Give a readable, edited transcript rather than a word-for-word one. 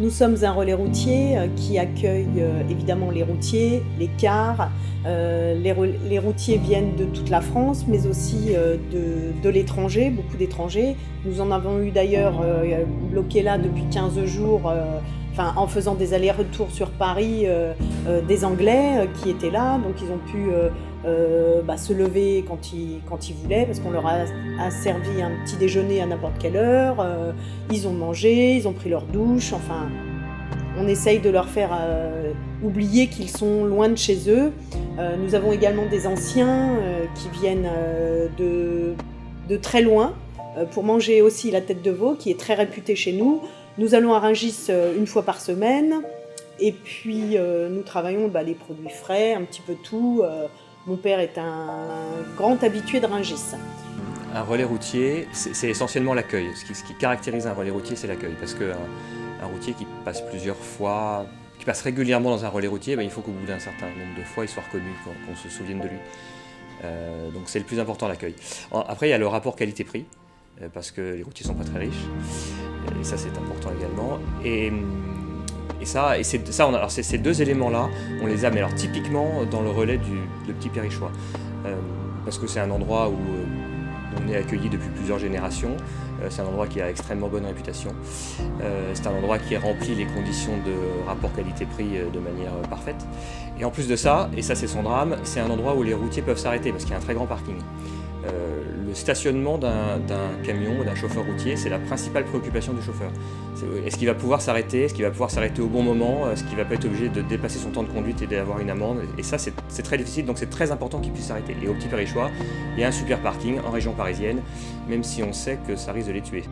Nous sommes un relais routier qui accueille évidemment les routiers, les cars. Les routiers viennent de toute la France, mais aussi de l'étranger, beaucoup d'étrangers. Nous en avons eu d'ailleurs bloqué là depuis 15 jours, en faisant des allers-retours sur Paris, des Anglais qui étaient là, donc ils ont pu se lever quand ils voulaient, parce qu'on leur a servi un petit déjeuner à n'importe quelle heure, ils ont mangé, ils ont pris leur douche, enfin on essaye de leur faire oublier qu'ils sont loin de chez eux. Nous avons également des anciens qui viennent de très loin pour manger aussi la tête de veau qui est très réputée chez nous. Nous allons à Rungis une fois par semaine et puis nous travaillons les produits frais, un petit peu tout. Mon père est un grand habitué de Rungis. Un relais routier, c'est essentiellement l'accueil. Ce qui caractérise un relais routier, c'est l'accueil. Parce qu'un routier qui passe plusieurs fois, qui passe régulièrement dans un relais routier, il faut qu'au bout d'un certain nombre de fois, il soit reconnu, qu'on se souvienne de lui. Donc c'est le plus important, l'accueil. Après, il y a le rapport qualité-prix, parce que les routiers ne sont pas très riches. Et ça, c'est important également. Ces deux éléments-là, on les a, mais alors typiquement dans le relais de Petit Périchois. Parce que c'est un endroit où on est accueilli depuis plusieurs générations. C'est un endroit qui a extrêmement bonne réputation. C'est un endroit qui remplit les conditions de rapport qualité-prix de manière parfaite. Et en plus de ça, et ça c'est son drame, c'est un endroit où les routiers peuvent s'arrêter parce qu'il y a un très grand parking. Le stationnement d'un camion, d'un chauffeur routier, c'est la principale préoccupation du chauffeur. Est-ce qu'il va pouvoir s'arrêter? Est-ce qu'il va pouvoir s'arrêter au bon moment? Est-ce qu'il ne va pas être obligé de dépasser son temps de conduite et d'avoir une amende? Et ça, c'est très difficile, donc c'est très important qu'il puisse s'arrêter. Et au Petit Périchois, il y a un super parking en région parisienne, même si on sait que ça risque de les tuer.